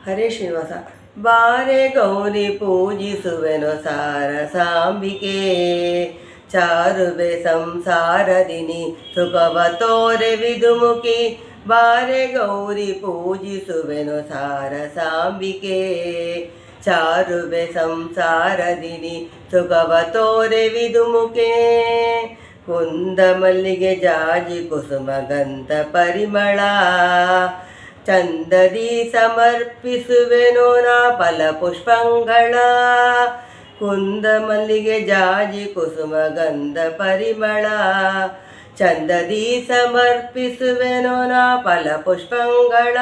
ಹರೇ ಶ್ರೀನಿವಾಸ. ಬಾರೆ ಗೌರಿ ಪೂಜಿಸುವೆನು ಸಾರಸಾಂಬಿಕೆ, ಚಾರುವೆ ಸಂಸಾರದಿನಿ ಸುಖವ ತೋರೆ ವಿದುಮುಖಿ. ಬಾರೆ ಗೌರಿ ಪೂಜಿಸುವೆನು ಸಾರಸಾಂಬಿಕೆ, ಚಾರುವೆ ಸಂಸಾರದಿನಿ ಸುಖವ ತೋರೆ ವಿದುಮುಖೆ. ಕುಂದ ಮಲ್ಲಿಗೆ ಜಾಜಿ ಕುಸುಮ ಗಂಧ ಪರಿಮಳ, ಚಂದದಿ ಸಮರ್ಪಿಸುವೆನೋ ನಾ ಫಲಪುಷ್ಪಂಗಳ. ಕುಂದ ಮಲ್ಲಿಗೆ ಜಾಜಿ ಕುಸುಮ ಗಂಧ ಪರಿಮಳ, ಚಂದದಿ ಸಮರ್ಪಿಸುವೆನೋ ನಾ ಫಲಪುಷ್ಪಂಗಳ.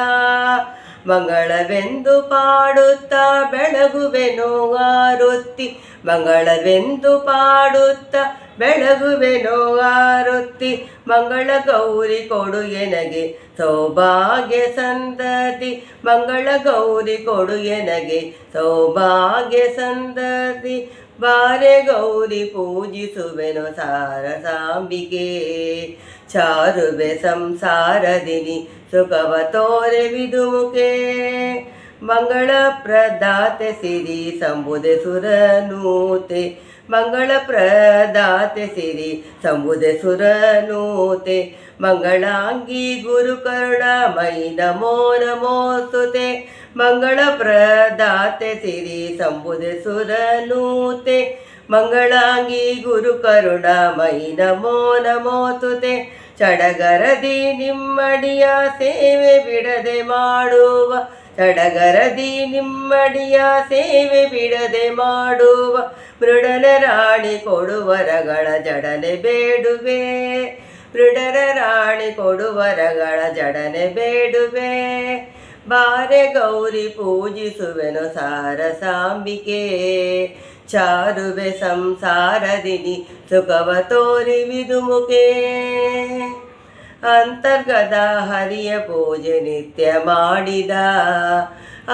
ಮಂಗಳವೆಂದು ಪಾಡುತ್ತಾ ಬೆಳಗುವೆನೋ ಆರೊತ್ತಿ, ಮಂಗಳವೆಂದು ಪಾಡುತ್ತಾ ಬೆಳಗುವೆನೋ ಆರೊತ್ತಿ. ಮಂಗಳ ಗೌರಿ ಕೊಡು ಎನಗೆ ಸೌಭಾಗ್ಯ ಸಂತತಿ, ಮಂಗಳ ಗೌರಿ ಕೊಡು ಎನಗೆ ಸೌಭಾಗ್ಯ ಸಂತತಿ. ಬಾರೆ ಗೌರಿ ಪೂಜಿಸುವೆನು ಸಾರಸಾಂಬಿಕೆ, ಚಾರುವೆ ಸಂಸಾರದಿನಿ ಸುಖವ ತೋರೆ ವಿದುಮುಖೆ. ಮಂಗಳ ಪ್ರದಾತೆ ಸಿರಿ ಸಂಬುದೆ ಸುರನೂತೆ, ಮಂಗಳ ಪ್ರದಾತೆ ಸಿರಿ ಸಂಬುದೆ ಸುರನೂತೆ. ಮಂಗಳಾಂಗಿ ಗುರು ಕರುಣಾಮಯಿ ನಮೋ ನಮೋಸ್ತುತೆ, ಮಂಗಳ ಪ್ರದಾತೆ ಸಿರಿ ಸಂಬುದೆ ಸುರನೂತೆ. ಮಂಗಳಾಂಗಿ ಗುರು ಕರುಣಾಮಯಿ ನಮೋ ನಮೋಸ್ತುತೆ. ಚಡಗರದಿ ನಿಮ್ಮಡಿಯ ಸೇವೆ ಬಿಡದೆ ಮಾಡುವ, ಚಡಗರದಿ ನಿಮ್ಮಡಿಯ ಸೇವೆ ಬಿಡದೆ ಮಾಡುವ. ಮೃಡನ ರಾಣಿ ಕೊಡುವರಗಳ ಜಡನೆ ಬೇಡುವೆ, ಮೃಡನ ರಾಣಿ ಕೊಡುವರಗಳ ಜಡನೆ ಬೇಡುವೆ. ಬಾರೆ ಗೌರಿ ಪೂಜಿಸುವೆನು ಸಾರಸಾಂಬಿಕೆ, ಚಾರುವೆ ಸಂಸಾರದಿನಿ ಸುಖವ ತೋರಿ ವಿದುಮುಖೆ. ಅಂತರ್ಗತ ಹರಿಯ ಪೂಜೆ ನಿತ್ಯ ಮಾಡಿದ,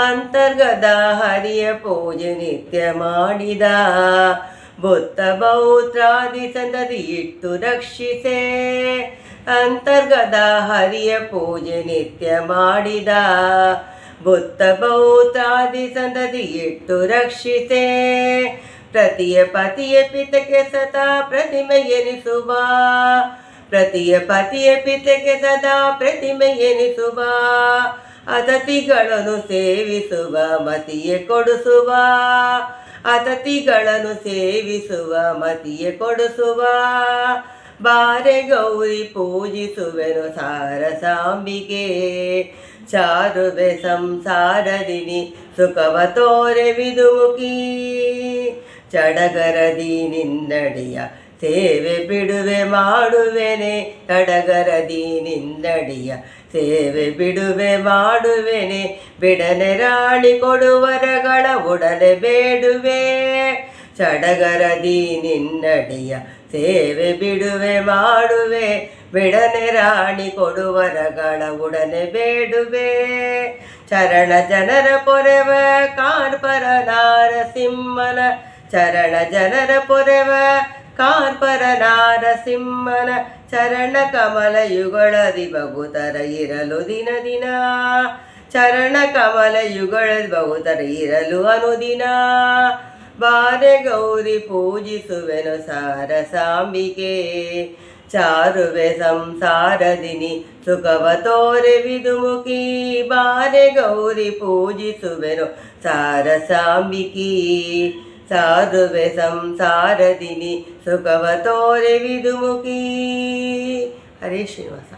ಅಂತರ್ಗತ ಹರಿಯ ಪೂಜೆ ನಿತ್ಯ ಮಾಡಿದ. ಬುತ್ತ ಬೌತ್ರಾದಿ ಸಂತತಿ ಇಟ್ಟು ರಕ್ಷಿಸೆ, ಅಂತರ್ಗತ ಹರಿಯ ಪೂಜೆ ನಿತ್ಯ ಮಾಡಿದ. ಬುತ್ತ ಬೌತ್ರಾದಿ ಸಂತತಿ ಇಟ್ಟು ರಕ್ಷಿಸೆ. ಪ್ರತಿಯ ಪತಿಯ ಪಿತಕ್ಕೆ ಸದಾ ಪ್ರತಿಮೆ ಎನಿಸುವ, ಪ್ರತಿಯ ಪತಿಯ ಪಿತಕ್ಕೆ ಸದಾ ಪ್ರತಿಮೆ ಎನಿಸುವ. ಅತಿಥಿಗಳನ್ನು ಸೇವಿಸುವ ಮತಿಯೇ ಕೊಡಿಸುವ, ಅತಿಥಿಗಳನ್ನು ಸೇವಿಸುವ ಮತಿಯೇ ಕೊಡಿಸುವ. ಬಾರೆ ಗೌರಿ ಪೂಜಿಸುವೆನು ಸಾರಸಾಂಬಿಕೆ, ಚಾರುವೆ ಸಂಸಾರದಿನಿ ಸುಖವ ತೋರೆ ವಿದುಮುಖಿ. ಚಡಗರದಿ ನಿನ್ನಡಿಯ ಸೇವೆ ಬಿಡುವೆ ಮಾಡುವೆನೆ, ಚಡಗರದಿ ನಿನ್ನಡಿಯ ಸೇವೆ ಬಿಡುವೆ ಮಾಡುವೆನೆ. ಬಿಡನೆ ರಾಣಿ ಕೊಡುವರಗಳ ಉಡನೆ ಬೇಡುವೆ, ಚಡಗರದಿ ನಿನ್ನಡಿಯ ಸೇವೆ ಬಿಡುವೆ ಮಾಡುವೆ. ಬಿಡನೆ ರಾಣಿ ಕೊಡುವರಗಳ ಉಡನೆ ಬೇಡುವೆ. ಚರಣ ಜನರ ಪೊರೆವ ಕಾರ್ಪರ ನಾರಸಿಂಹನ, ಚರಣ ಜನರ ಪೊರೆವ ಕಾರ್ಪರ ನಾರಸಿಂಹನ. ಚರಣ ಕಮಲ ಯುಗಳದಿ ಬಗುತರ ಇರಲು ದಿನ ದಿನ, ಚರಣ ಕಮಲ ಯುಗಳದಿ ಬಗುತರ ಇರಲು ಅನುದಿನ. ಬಾರೆ ಗೌರಿ ಪೂಜಿಸುವೆನು ಸಾರಸಾಂಬಿಕೆ, ಚಾರುವೆ ಸಂಸಾರದಿನಿ ಸುಖವ ತೋರೆ ವಿದುಮುಖಿ. ಬಾರೆ ಗೌರಿ ಪೂಜಿಸುವೆನು ಸಾರಸಾಂಬಿಕಿ, ಚಾರುವೆ ಸಂಸಾರದಿನಿ ಸುಖವ ತೋರೆ ವಿದುಮುಖಿ. ಹರೇ ಶ್ರೀನಿವಾಸ.